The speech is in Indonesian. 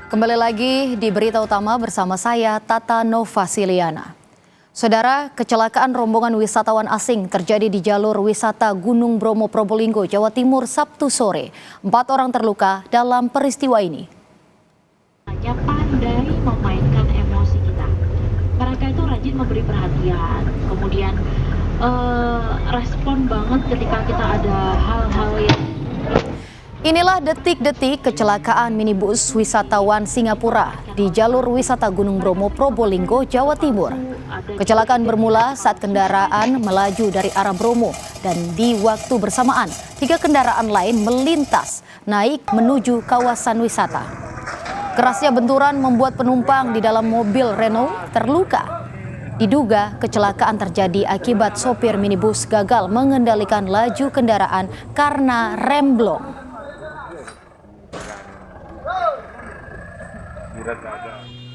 Kembali lagi di Berita Utama bersama saya Tata Novasiliana. Saudara, kecelakaan rombongan wisatawan asing terjadi di jalur wisata Gunung Bromo Probolinggo, Jawa Timur Sabtu sore. 4 orang terluka dalam peristiwa ini. Hanya pandai memainkan emosi kita. Mereka itu rajin memberi perhatian, kemudian respon banget ketika kita ada hal-hal yang... Inilah detik-detik kecelakaan minibus wisatawan Singapura di jalur wisata Gunung Bromo Probolinggo, Jawa Timur. Kecelakaan bermula saat kendaraan melaju dari arah Bromo dan di waktu bersamaan 3 kendaraan lain melintas naik menuju kawasan wisata. Kerasnya benturan membuat penumpang di dalam mobil Renault terluka. Diduga kecelakaan terjadi akibat sopir minibus gagal mengendalikan laju kendaraan karena remblong.